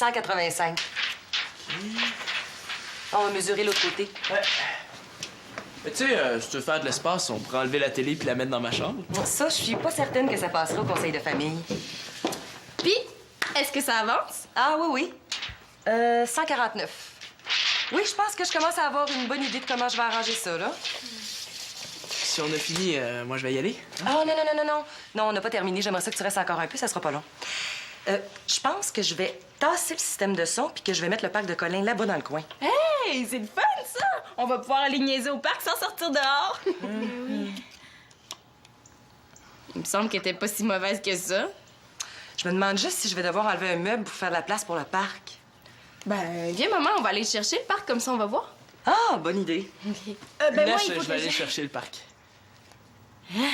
185. On va mesurer l'autre côté. Ouais. Mais tu sais, si tu veux faire de l'espace, on pourrait enlever la télé puis la mettre dans ma chambre. Ça, je suis pas certaine que ça passera au conseil de famille. Puis, est-ce que ça avance? Ah oui. 149. Oui, je pense que je commence à avoir une bonne idée de comment je vais arranger ça, là. Si on a fini, moi, je vais y aller. Ah, non. Non, on n'a pas terminé. J'aimerais ça que tu restes encore un peu, ça sera pas long. Je pense que je vais tasser le système de son puis que je vais mettre le parc de Colin là-bas dans le coin. Hey, c'est le fun, ça! On va pouvoir aller niaiser au parc sans sortir dehors. Il me semble qu'elle était pas si mauvaise que ça. Je me demande juste si je vais devoir enlever un meuble pour faire de la place pour le parc. Ben, viens, maman, on va aller chercher le parc, comme ça, on va voir. Ah, bonne idée. Ben, moi, Laisse, il faut je vais que aller chercher le parc. Ils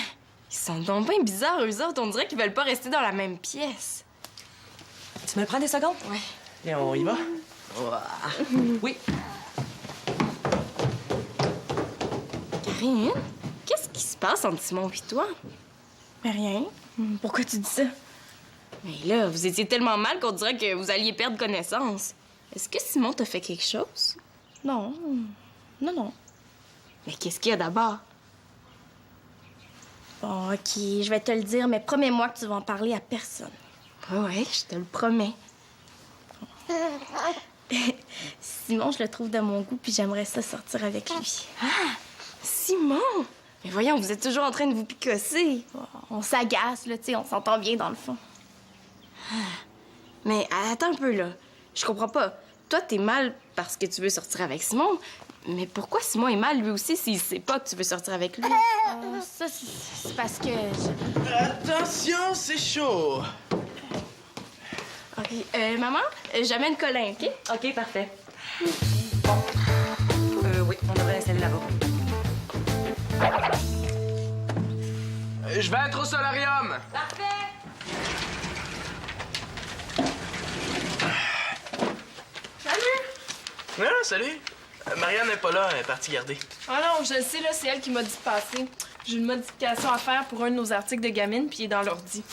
sont donc bien bizarres, eux autres. On dirait qu'ils veulent pas rester dans la même pièce. Tu me prends des secondes? Ouais. Et on y va? Oui. Karine, qu'est-ce qui se passe entre Simon et toi? Mais rien. Pourquoi tu dis ça? Mais là, vous étiez tellement mal qu'on dirait que vous alliez perdre connaissance. Est-ce que Simon t'a fait quelque chose? Non. Non. Mais qu'est-ce qu'il y a d'abord? Bon, OK, je vais te le dire, mais promets-moi que tu vas en parler à personne. Ouais, je te le promets. Simon, je le trouve de mon goût, puis j'aimerais ça sortir avec lui. Ah! Simon! Mais voyons, vous êtes toujours en train de vous picosser. On s'agace, là, tu sais, on s'entend bien dans le fond. Mais attends un peu, là. Je comprends pas. Toi, t'es mal parce que tu veux sortir avec Simon, mais pourquoi Simon est mal, lui aussi, s'il sait pas que tu veux sortir avec lui? Ça, c'est parce que... Attention, c'est chaud! OK. Maman, j'amène Colin, OK? OK, parfait. Bon. Oui, on devrait l'installer là-bas. Je vais être au solarium! Parfait! Ah, salut! Marianne n'est pas là, elle est partie garder. Ah non, je le sais, là, c'est elle qui m'a dit de passer. J'ai une modification à faire pour un de nos articles de gamine, puis il est dans l'ordi.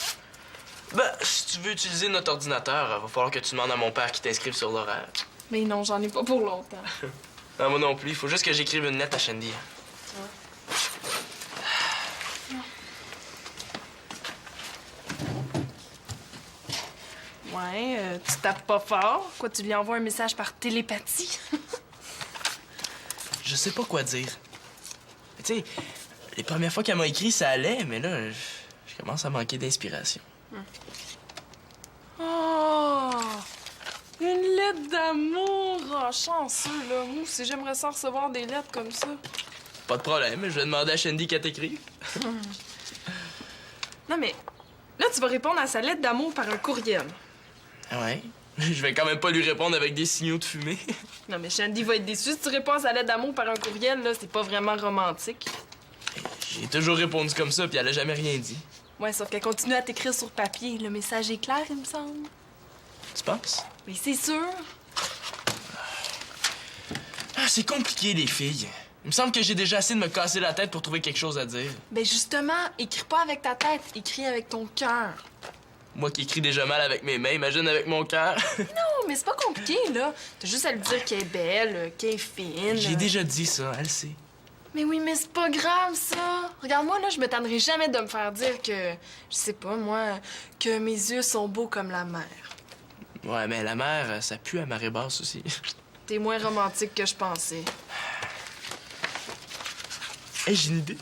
Ben, si tu veux utiliser notre ordinateur, va falloir que tu demandes à mon père qu'il t'inscrive sur l'horaire. Mais non, j'en ai pas pour longtemps. Non, moi non plus. Il faut juste que j'écrive une lettre à Shandy. Ouais, tu tapes pas fort. Quoi, tu lui envoies un message par télépathie? Je sais pas quoi dire. Tu sais, les premières fois qu'elle m'a écrit, ça allait, mais là, je commence à manquer d'inspiration. Oh! Une lettre d'amour! Oh, chanceux, là. Moi aussi, j'aimerais ça recevoir des lettres comme ça. Pas de problème, je vais demander à Shandy qu'elle t'écrive. Non, mais là, tu vas répondre à sa lettre d'amour par un courriel. Ouais. Je vais quand même pas lui répondre avec des signaux de fumée. Non, mais Shandy va être déçue. Si tu réponds à sa lettre d'amour par un courriel, là, c'est pas vraiment romantique. J'ai toujours répondu comme ça, puis elle a jamais rien dit. Ouais, sauf qu'elle continue à t'écrire sur papier. Le message est clair, il me semble. Tu penses? Mais c'est sûr. Ah, c'est compliqué, les filles. Il me semble que j'ai déjà assez de me casser la tête pour trouver quelque chose à dire. Ben justement, écris pas avec ta tête, écris avec ton cœur. Moi qui écris déjà mal avec mes mains, imagine avec mon cœur. Non, mais c'est pas compliqué, là. T'as juste à lui dire qu'elle est belle, qu'elle est fine. J'ai déjà dit ça, elle sait. Mais oui, mais c'est pas grave, ça. Regarde-moi, là, je me tannerai jamais de me faire dire que... Je sais pas, moi, que mes yeux sont beaux comme la mer. Ouais, mais la mer, ça pue à marée basse aussi. T'es moins romantique que je pensais. Hey, j'ai une idée.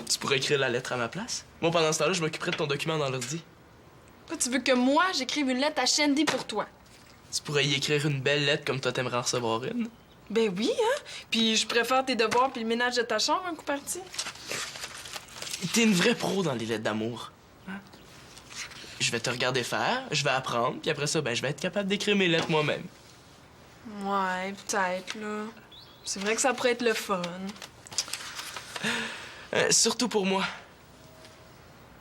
Tu pourrais écrire la lettre à ma place. Moi, pendant ce temps-là, je m'occuperai de ton document dans l'ordi. Quoi, tu veux que moi, j'écrive une lettre à Shandy pour toi? Tu pourrais y écrire une belle lettre comme toi t'aimerais en recevoir une. Ben oui, hein? Puis je préfère tes devoirs puis le ménage de ta chambre un coup parti. T'es une vraie pro dans les lettres d'amour. Hein? Je vais te regarder faire, je vais apprendre, puis après ça, ben, je vais être capable d'écrire mes lettres moi-même. Ouais, peut-être, là. C'est vrai que ça pourrait être le fun. Surtout pour moi.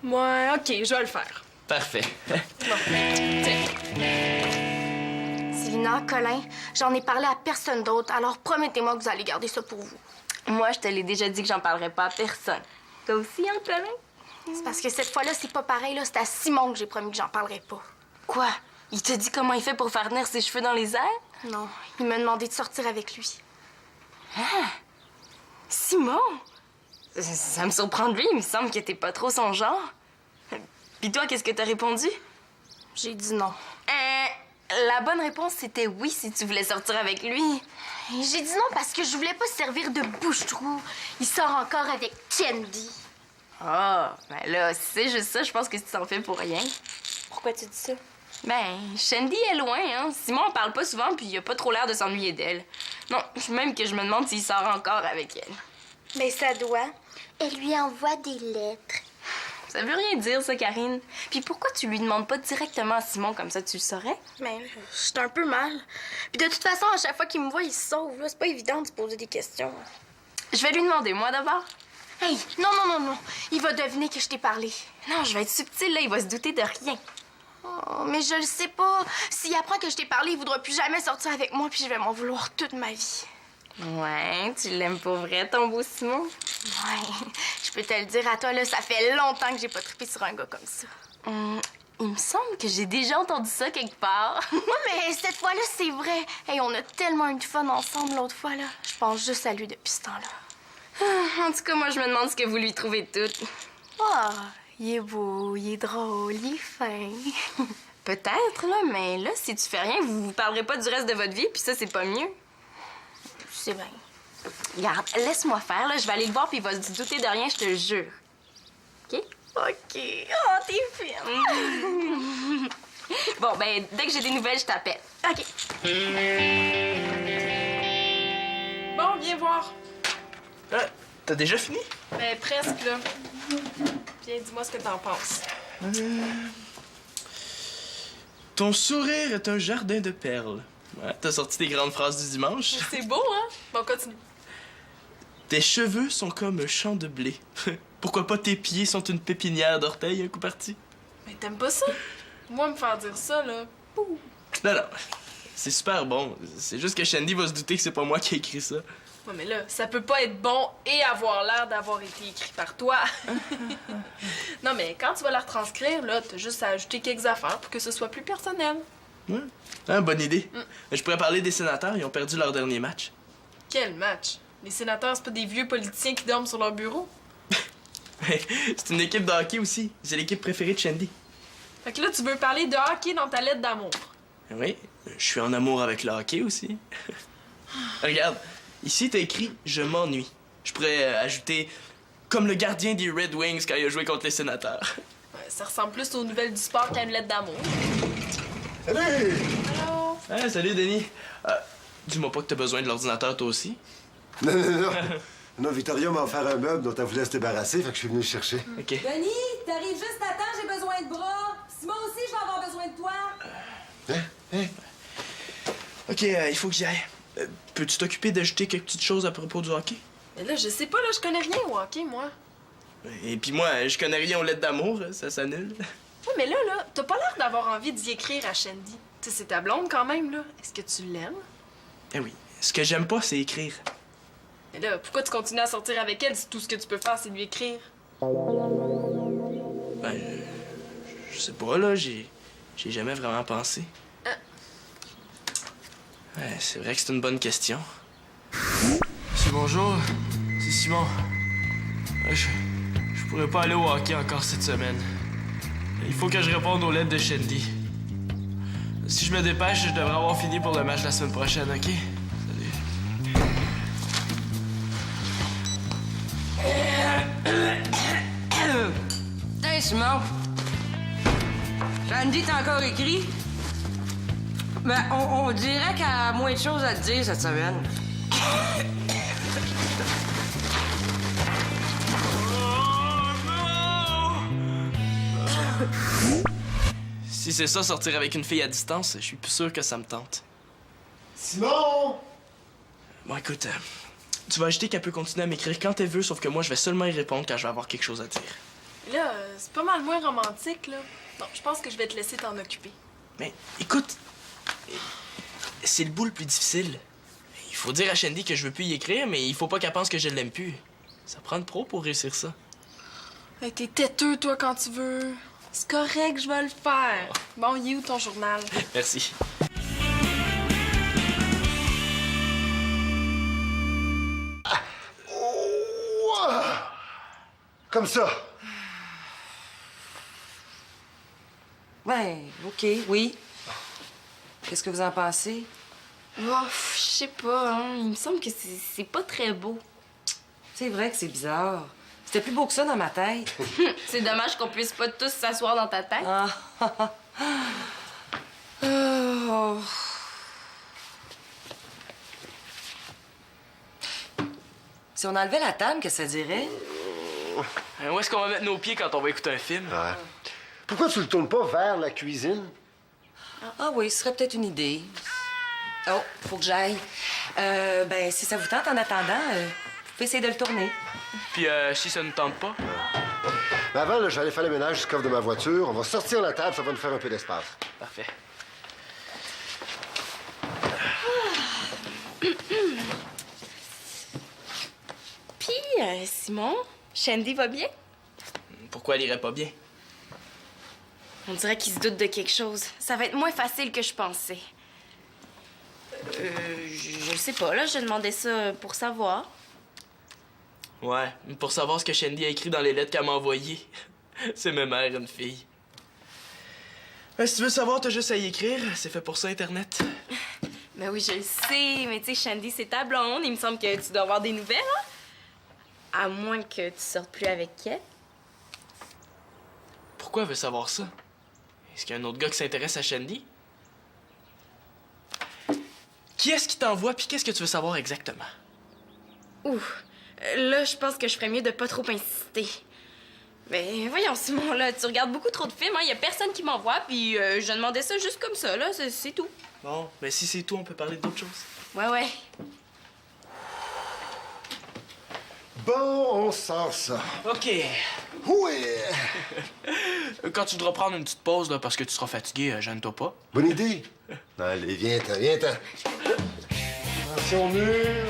Ouais, OK, je vais le faire. Parfait. Célina, Colin, j'en ai parlé à personne d'autre, alors promettez-moi que vous allez garder ça pour vous. Moi, je te l'ai déjà dit que j'en parlerai pas à personne. Toi aussi, hein, Colin? C'est parce que cette fois-là, c'est pas pareil, là. C'est à Simon que j'ai promis que j'en parlerais pas. Quoi? Il te dit comment il fait pour faire tenir ses cheveux dans les airs? Non, il m'a demandé de sortir avec lui. Simon? Ça me surprend de lui, il me semble que t'es pas trop son genre. Puis toi, qu'est-ce que t'as répondu? J'ai dit non. La bonne réponse, c'était oui si tu voulais sortir avec lui. J'ai dit non parce que je voulais pas servir de bouche-trou. Il sort encore avec Candy. Ah, ben là, si c'est juste ça, je pense que tu t'en fais pour rien. Pourquoi tu dis ça? Ben, Shandy est loin, hein. Simon en parle pas souvent, puis il a pas trop l'air de s'ennuyer d'elle. Non, même que je me demande s'il sort encore avec elle. Mais ça doit. Elle lui envoie des lettres. Ça veut rien dire, ça, Karine. Puis pourquoi tu lui demandes pas directement à Simon, comme ça tu le saurais? Mais je suis un peu mal. Puis de toute façon, à chaque fois qu'il me voit, il se sauve. Là. C'est pas évident de se poser des questions. Je vais lui demander, moi, d'abord. Hey, non. Il va deviner que je t'ai parlé. Non, je vais être subtile, là. Il va se douter de rien. Oh, mais je le sais pas. S'il apprend que je t'ai parlé, il voudra plus jamais sortir avec moi, puis je vais m'en vouloir toute ma vie. Ouais, tu l'aimes pour vrai, ton beau Simon? Ouais, je peux te le dire à toi, là, ça fait longtemps que j'ai pas trippé sur un gars comme ça. Il me semble que j'ai déjà entendu ça quelque part. Ouais, mais cette fois-là, c'est vrai. Hey, on a tellement eu du fun ensemble l'autre fois, là. Je pense juste à lui depuis ce temps-là. En tout cas, moi, je me demande ce que vous lui trouvez de tout. Oh, il est beau, il est drôle, il est fin. Peut-être, là, mais là, si tu fais rien, vous parlerez pas du reste de votre vie, puis ça, c'est pas mieux. C'est bien. Regarde, laisse-moi faire, là. Je vais aller le voir, puis il va se douter de rien, je te le jure. OK? OK. Oh, t'es fine. Bon, ben, dès que j'ai des nouvelles, je t'appelle. OK. Bon, viens voir. T'as déjà fini? Ben, presque, là. Viens, dis-moi ce que t'en penses. Ton sourire est un jardin de perles. Ouais, t'as sorti tes grandes phrases du dimanche. C'est beau, hein? Bon, continue. Tes cheveux sont comme un champ de blé. Pourquoi pas tes pieds sont une pépinière d'orteils un coup parti? Mais t'aimes pas ça? Moi, me faire dire ça, là. Pouh. Non, c'est super bon. C'est juste que Shandy va se douter que c'est pas moi qui ai écrit ça. Ouais, mais là, ça peut pas être bon et avoir l'air d'avoir été écrit par toi. Non, mais quand tu vas la retranscrire, là, t'as juste à ajouter quelques affaires pour que ce soit plus personnel. Ouais. Ah, bonne idée. Je pourrais parler des sénateurs, ils ont perdu leur dernier match. Quel match? Les sénateurs, c'est pas des vieux politiciens qui dorment sur leur bureau? C'est une équipe de hockey aussi. C'est l'équipe préférée de Shandy. Fait que là, tu veux parler de hockey dans ta lettre d'amour. Oui, je suis en amour avec le hockey aussi. Regarde, ici t'as écrit « Je m'ennuie ». Je pourrais ajouter « Comme le gardien des Red Wings quand il a joué contre les sénateurs ». Ouais, ça ressemble plus aux nouvelles du sport qu'à une lettre d'amour. Salut! Allô? Ah, salut Denis. Dis-moi pas que t'as besoin de l'ordinateur toi aussi. Non. Non, Victoria m'a offert un meuble dont elle voulait se débarrasser, fait que je suis venu le chercher. OK. Denis, t'arrives juste à temps, j'ai besoin de bras. Simon aussi, je vais avoir besoin de toi. OK, il faut que j'y aille. Peux-tu t'occuper d'ajouter quelques petites choses à propos du hockey? Mais là, je sais pas, là, je connais rien au hockey, moi. Et puis moi, je connais rien aux lettres d'amour, ça s'annule. Ouais, mais là, t'as pas l'air d'avoir envie d'y écrire à Shandy. Tu sais, c'est ta blonde quand même, là. Est-ce que tu l'aimes? Eh oui, ce que j'aime pas, c'est écrire. Mais là, pourquoi tu continues à sortir avec elle si tout ce que tu peux faire, c'est lui écrire? Ben, je sais pas, là, j'ai jamais vraiment pensé. Ouais, c'est vrai que c'est une bonne question. Monsieur, bonjour. C'est Simon. Je pourrais pas aller au hockey encore cette semaine. Il faut que je réponde aux lettres de Shandy. Si je me dépêche, je devrais avoir fini pour le match la semaine prochaine, OK? Salut. Hey, Simon! Shandy t'a encore écrit? Ben, on dirait qu'elle a moins de choses à te dire cette semaine. Si c'est ça, sortir avec une fille à distance, je suis plus sûr que ça me tente. Simon! Bon, écoute, tu vas ajouter qu'elle peut continuer à m'écrire quand elle veut, sauf que moi, je vais seulement y répondre quand je vais avoir quelque chose à dire. Mais là, c'est pas mal moins romantique, là. Non, je pense que je vais te laisser t'en occuper. Mais écoute, c'est le bout le plus difficile. Il faut dire à Shandy que je veux plus y écrire, mais il faut pas qu'elle pense que je l'aime plus. Ça prend de pro pour réussir ça. Hey, t'es têteux, toi, quand tu veux. C'est correct, je vais le faire. Bon, il est où ton journal? Merci. Comme ça. Ouais, OK, oui. Qu'est-ce que vous en pensez? Oh, je sais pas, hein. Il me semble que c'est pas très beau. C'est vrai que c'est bizarre. C'était plus beau que ça dans ma tête. C'est dommage qu'on puisse pas tous s'asseoir dans ta tête. Ah. Oh. Si on enlevait la table, qu'est-ce que ça dirait? Où est-ce qu'on va mettre nos pieds quand on va écouter un film? Ouais. Pourquoi tu le tournes pas vers la cuisine? Ah oui, ce serait peut-être une idée. Oh, faut que j'aille. Ben, si ça vous tente, en attendant, vous pouvez essayer de le tourner. Puis si ça ne tente pas? Mais avant, là, j'allais faire le ménage du coffre de ma voiture. On va sortir la table, ça va nous faire un peu d'espace. Parfait. Puis, Simon, Shandy va bien? Pourquoi elle irait pas bien? On dirait qu'il se doute de quelque chose. Ça va être moins facile que je pensais. Je sais pas, là, je demandais ça pour savoir. Ouais, pour savoir ce que Shandy a écrit dans les lettres qu'elle m'a envoyées. C'est ma mère, une fille. Si tu veux savoir, t'as juste à y écrire. C'est fait pour ça, Internet. Ben oui, je le sais, mais tu sais, Shandy, c'est ta blonde. Il me semble que tu dois avoir des nouvelles, hein? À moins que tu sortes plus avec elle. Pourquoi elle veut savoir ça? Est-ce qu'il y a un autre gars qui s'intéresse à Shandy? Qui est-ce qui t'envoie, puis qu'est-ce que tu veux savoir exactement? Ouh, là, je pense que je ferais mieux de pas trop insister. Mais voyons, Simon, là, tu regardes beaucoup trop de films, hein? Y a personne qui m'envoie, puis je demandais ça juste comme ça, là, c'est tout. Bon, mais si c'est tout, on peut parler d'autre chose. Ouais. Bon, on sort ça. OK. Oui! Quand tu devras prendre une petite pause, là, parce que tu seras fatigué, gêne-toi pas. Bonne idée. Allez, viens-t'en, viens-t'en. Attention au mur.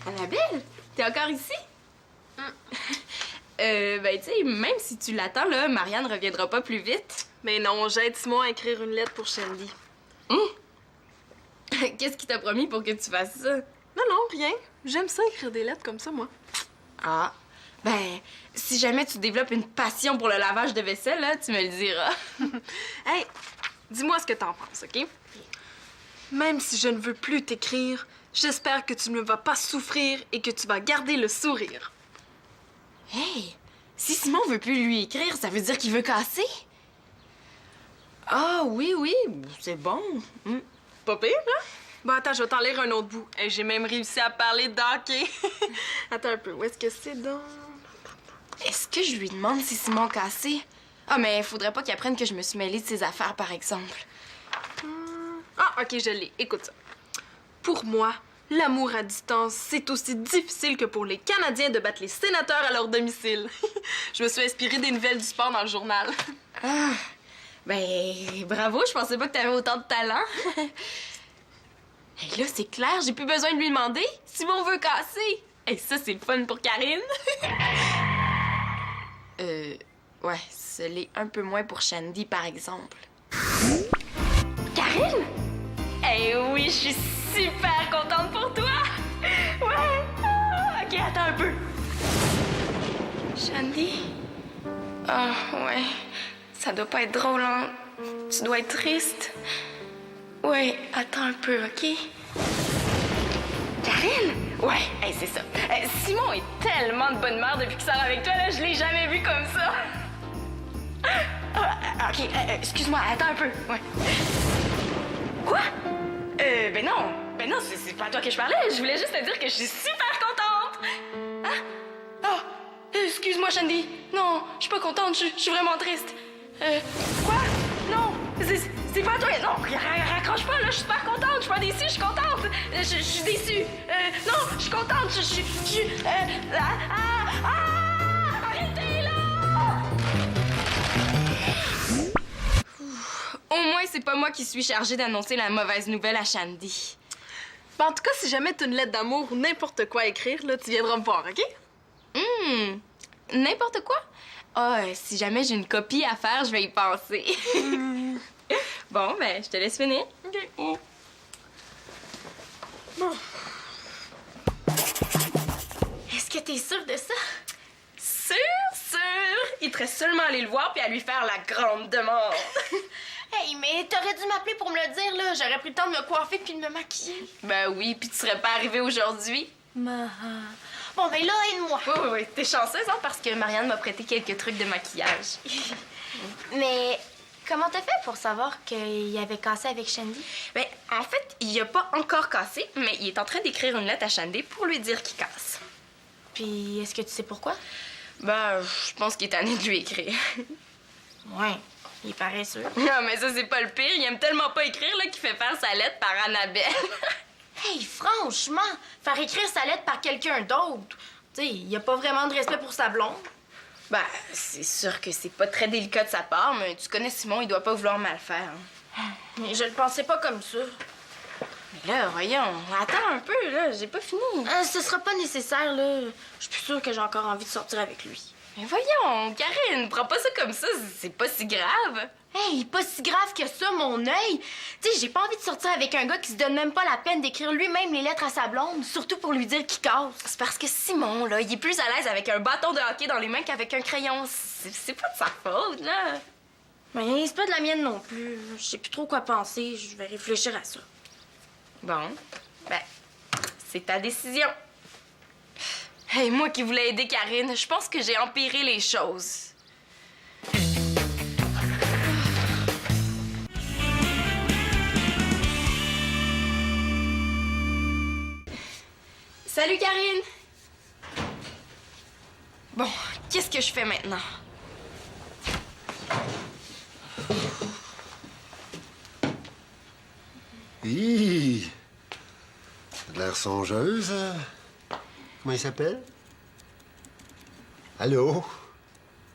Annabelle, t'es encore ici? Ben, tu sais, même si tu l'attends, là, Marianne reviendra pas plus vite. Mais non, j'aide Simon à écrire une lettre pour Shandy. Qu'est-ce qu'il t'a promis pour que tu fasses ça? Non, rien. J'aime ça écrire des lettres comme ça, moi. Ah, ben, si jamais tu développes une passion pour le lavage de vaisselle, là, tu me le diras. Hey, dis-moi ce que t'en penses, OK? Même si je ne veux plus t'écrire, j'espère que tu ne vas pas souffrir et que tu vas garder le sourire. Hey, si Simon veut plus lui écrire, ça veut dire qu'il veut casser? Ah, oui, c'est bon. Pas pire, hein? Bon, attends, je vais t'en lire un autre bout. Hey, j'ai même réussi à parler d'hockey. Attends un peu, où est-ce que c'est donc? Est-ce que je lui demande si Simon a cassé? Ah, mais faudrait pas qu'il apprenne que je me suis mêlée de ses affaires, par exemple. Ah, OK, je l'ai. Écoute ça. Pour moi, l'amour à distance, c'est aussi difficile que pour les Canadiens de battre les sénateurs à leur domicile. Je me suis inspirée des nouvelles du sport dans le journal. Ah, ben, bravo, je pensais pas que t'avais autant de talent. Et là, c'est clair, j'ai plus besoin de lui demander. Simon veut casser. Et ça, c'est le fun pour Karine. Ouais, ce l'est un peu moins pour Shandy, par exemple. Karine? Eh oui, je suis super contente pour toi. Ouais. Ah, OK, attends un peu. Shandy? Ah, ouais. Ça doit pas être drôle, hein? Tu dois être triste. Ouais, attends un peu, OK? Karine? Ouais, hey, c'est ça. Simon est tellement de bonne mère depuis qu'il sort avec toi, là, je l'ai jamais vu comme ça. OK, excuse-moi, attends un peu. Ouais. Quoi? Ben non, c'est pas à toi que je parlais. Je voulais juste te dire que je suis super contente. Hein? Oh, excuse-moi, Shandy. Non, je suis pas contente, je suis vraiment triste. Quoi? Non, c'est pas toi. Non, raccroche pas, là, je suis super contente. Je suis pas déçue, je suis contente. Je suis déçue. Non, je suis contente, je suis... Arrêtez, là! Au moins, c'est pas moi qui suis chargée d'annoncer la mauvaise nouvelle à Shandy. Ben, en tout cas, si jamais t'as une lettre d'amour ou n'importe quoi à écrire, là, tu viendras me voir, OK? N'importe quoi? Ah, si jamais j'ai une copie à faire, je vais y penser. Bon, ben, je te laisse finir. OK. Bon. Est-ce que t'es sûre de ça? Sûr. Il te reste seulement à aller le voir puis à lui faire la grande demande. Hey, mais t'aurais dû m'appeler pour me le dire, là. J'aurais pris le temps de me coiffer puis de me maquiller. Ben oui, puis tu serais pas arrivée aujourd'hui. Bon, ben là, aide-moi. Oui. T'es chanceuse, hein, parce que Marianne m'a prêté quelques trucs de maquillage. Mais comment t'as fait pour savoir qu'il avait cassé avec Shandy? Ben, en fait, il a pas encore cassé, mais il est en train d'écrire une lettre à Shandy pour lui dire qu'il casse. Puis, est-ce que tu sais pourquoi? Ben, je pense qu'il est tanné de lui écrire. Ouais, il est paresseux. Non, mais ça, c'est pas le pire. Il aime tellement pas écrire, là, qu'il fait faire sa lettre par Annabelle. Hey, franchement, faire écrire sa lettre par quelqu'un d'autre, tu sais, il a pas vraiment de respect pour sa blonde. Ben, c'est sûr que c'est pas très délicat de sa part, mais tu connais Simon, il doit pas vouloir mal faire. Mais je le pensais pas comme ça. Mais là, voyons, attends un peu, là, j'ai pas fini. Ce sera pas nécessaire, là. Je suis plus sûre que j'ai encore envie de sortir avec lui. Mais voyons, Karine, prends pas ça comme ça, c'est pas si grave. Hey, pas si grave que ça, mon œil. Tu sais, j'ai pas envie de sortir avec un gars qui se donne même pas la peine d'écrire lui-même les lettres à sa blonde, surtout pour lui dire qu'il casse. C'est parce que Simon, là, il est plus à l'aise avec un bâton de hockey dans les mains qu'avec un crayon. C'est pas de sa faute, là. Mais c'est pas de la mienne non plus. Je sais plus trop quoi penser. Je vais réfléchir à ça. Bon, ben, c'est ta décision. Hey, moi qui voulais aider Karine, je pense que j'ai empiré les choses. Salut, Karine! Bon, qu'est-ce que je fais maintenant? Hi! T'as de l'air songeuse, hein? Comment il s'appelle? Allô?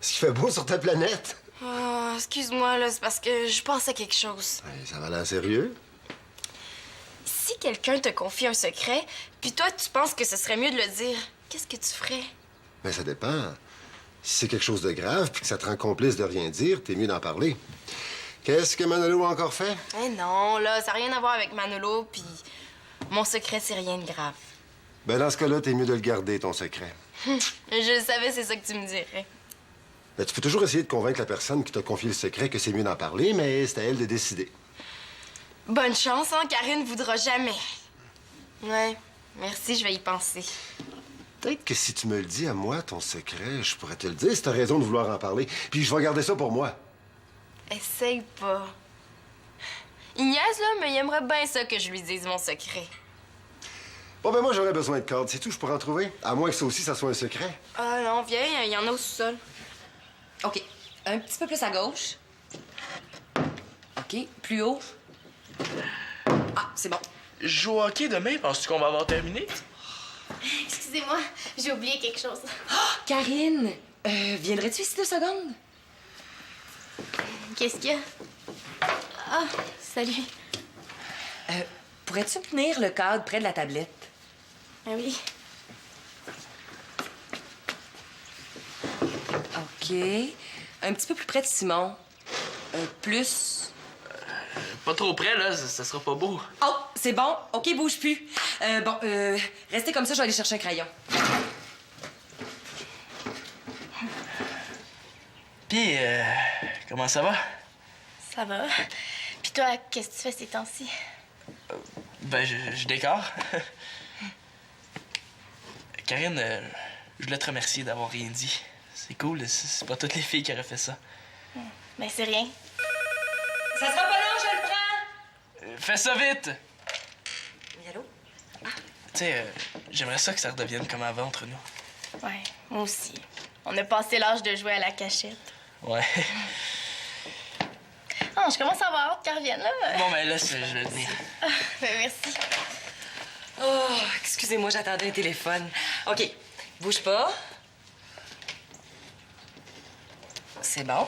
Est-ce qu'il fait beau sur ta planète? Oh, excuse-moi, là, c'est parce que je pense à quelque chose. Ouais, ça va l'air sérieux? Si quelqu'un te confie un secret, puis toi, tu penses que ce serait mieux de le dire, qu'est-ce que tu ferais? Ben, ça dépend. Si c'est quelque chose de grave puis que ça te rend complice de rien dire, t'es mieux d'en parler. Qu'est-ce que Manolo a encore fait? Eh non, là, ça n'a rien à voir avec Manolo, puis mon secret, c'est rien de grave. Ben, dans ce cas-là, t'es mieux de le garder, ton secret. Je le savais, c'est ça que tu me dirais. Ben, tu peux toujours essayer de convaincre la personne qui t'a confié le secret que c'est mieux d'en parler, mais c'est à elle de décider. Bonne chance, hein, Karine voudra jamais. Ouais, merci, je vais y penser. Peut-être que si tu me le dis à moi, ton secret, je pourrais te le dire si t'as raison de vouloir en parler. Puis je vais garder ça pour moi. Essaye pas. Il niaise, là, mais il aimerait bien ça que je lui dise mon secret. Bon, ben moi, j'aurais besoin de cordes. C'est tout, je pourrais en trouver. À moins que ça aussi, ça soit un secret. Ah non, viens, il y en a au sous-sol. OK. Un petit peu plus à gauche. OK. Plus haut. Ah, c'est bon. Je joue au hockey demain, penses-tu qu'on va avoir terminé? Excusez-moi, j'ai oublié quelque chose. Karine, viendrais-tu ici 2 secondes? Qu'est-ce qu'il y a? Ah, salut. Pourrais-tu tenir le cadre près de la tablette? Ah oui. OK. Un petit peu plus près de Simon. Plus. Pas trop près, là, ça sera pas beau. Oh, c'est bon. OK, bouge plus. Restez comme ça, je vais aller chercher un crayon. Puis, comment ça va? Ça va. Puis toi, qu'est-ce que tu fais ces temps-ci? Ben, je décore. Karine, je voulais te remercier d'avoir rien dit. C'est cool, c'est pas toutes les filles qui auraient fait ça. Ben, c'est rien. Ça sera pas long, je le prends! Fais ça vite! Oui, allô? Tu sais, j'aimerais ça que ça redevienne comme avant entre nous. Ouais, moi aussi. On a passé l'âge de jouer à la cachette. Ouais. Oh, je commence à avoir hâte qu'elle revienne, là. Bon, ben là, je vais le dire. Ben, merci. Oh, excusez-moi, j'attendais un téléphone. OK, bouge pas. C'est bon.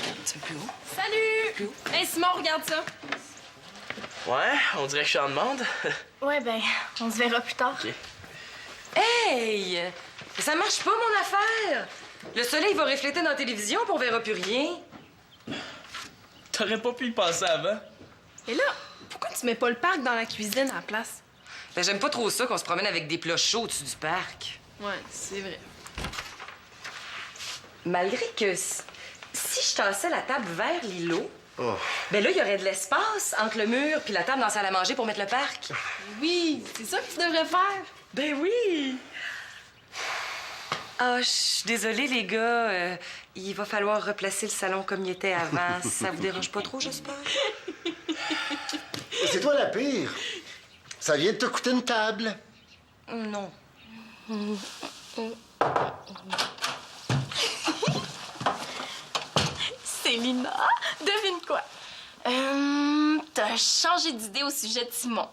Un petit peu plus haut. Salut! Plus haut. Hey, Simon, regarde ça. Ouais, on dirait que je suis en demande. Ouais, ben, on se verra plus tard. OK. Hey! Ça marche pas, mon affaire! Le soleil va refléter dans la télévision, puis on verra plus rien. T'aurais pas pu y passer avant? Et là, pourquoi tu mets pas le parc dans la cuisine à la place? Ben, j'aime pas trop ça qu'on se promène avec des plats chauds au-dessus du parc. Ouais, c'est vrai. Malgré que si je tassais la table vers l'îlot, Oh. ben là, il y aurait de l'espace entre le mur puis la table dans la salle à manger pour mettre le parc. Oui, c'est ça que tu devrais faire. Ben oui! Ah, je suis désolée, les gars. Il va falloir replacer le salon comme il était avant. Ça vous dérange pas trop, j'espère? C'est toi la pire. Ça vient de te coûter une table. Non. Célina, devine quoi? T'as changé d'idée au sujet de Simon.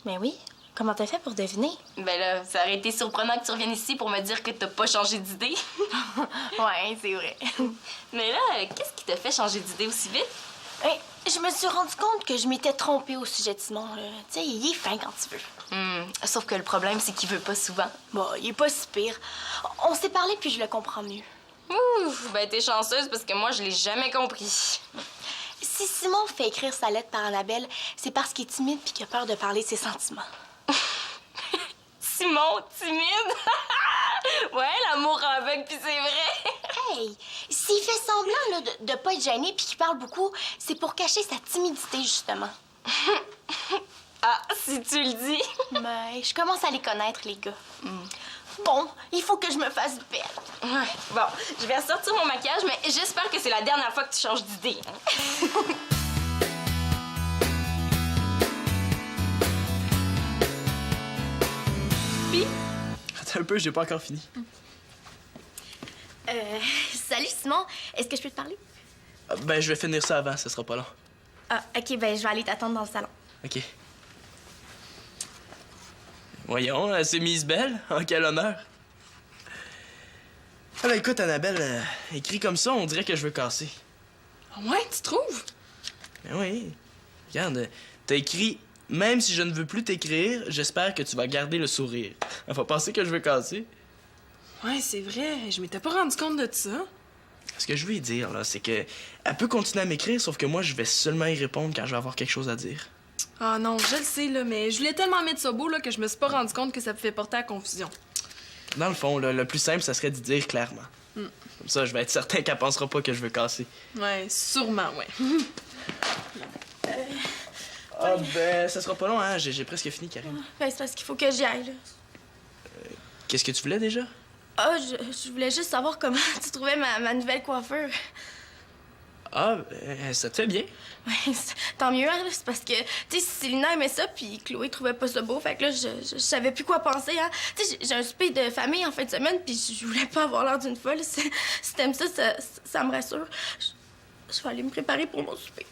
Ben oui. Comment t'as fait pour deviner? Ben là, ça aurait été surprenant que tu reviennes ici pour me dire que t'as pas changé d'idée. Ouais, c'est vrai. Mais là, qu'est-ce qui t'a fait changer d'idée aussi vite? Hey, je me suis rendu compte que je m'étais trompée au sujet de Simon. Tu sais, il est fin quand tu veux. Sauf que le problème, c'est qu'il veut pas souvent. Bon, il est pas si pire. On s'est parlé puis je le comprends mieux. Ouf, ben t'es chanceuse parce que moi, je l'ai jamais compris. Si Simon fait écrire sa lettre par Annabelle, c'est parce qu'il est timide puis qu'il a peur de parler de ses sentiments. Simon, timide? Ouais, l'amour aveugle, puis c'est vrai. Hey, s'il fait semblant là, de pas être gêné puis qu'il parle beaucoup, c'est pour cacher sa timidité, justement. Ah, si tu le dis. Mais je commence à les connaître, les gars. Bon, il faut que je me fasse belle. Ouais. Bon, je vais ressortir mon maquillage, mais j'espère que c'est la dernière fois que tu changes d'idée. Hein? Puis, Attends un peu, j'ai pas encore fini. Salut, Simon. Est-ce que je peux te parler? Ah, ben, je vais finir ça avant, ça sera pas long. Ah, OK, ben je vais aller t'attendre dans le salon. OK. Voyons, elle s'est mise belle. En quel honneur. Ah ben écoute, Annabelle, écrit comme ça, on dirait que je veux casser. ouais, tu trouves? Ben oui. Regarde, t'as écrit « Même si je ne veux plus t'écrire, j'espère que tu vas garder le sourire. » Elle va penser que je veux casser. Ouais, c'est vrai. Je m'étais pas rendu compte de ça. Ce que je veux lui dire, là, c'est que elle peut continuer à m'écrire, sauf que moi, je vais seulement y répondre quand je vais avoir quelque chose à dire. Ah non, je le sais, là, mais je voulais tellement mettre ça beau là, que je me suis pas rendu compte que ça pouvait porter à confusion. Dans le fond, là, le plus simple, ça serait d'y dire clairement. Comme ça, je vais être certain qu'elle pensera pas que je veux casser. Ouais, sûrement, ouais. Ah ben, ça sera pas long, hein? J'ai presque fini, Karine. Ben, c'est parce qu'il faut que j'y aille, là. Qu'est-ce que tu voulais déjà? Ah, je voulais juste savoir comment tu trouvais ma nouvelle coiffure. Ah, ben, ça te fait bien. Ouais, tant mieux, hein, c'est parce que, tu sais, Célina aimait ça, puis Chloé trouvait pas ça beau, fait que là, je savais plus quoi penser, hein. Tu sais, j'ai un souper de famille en fin de semaine, puis je voulais pas avoir l'air d'une folle. Si t'aimes ça, ça me rassure. Je vais aller me préparer pour mon souper.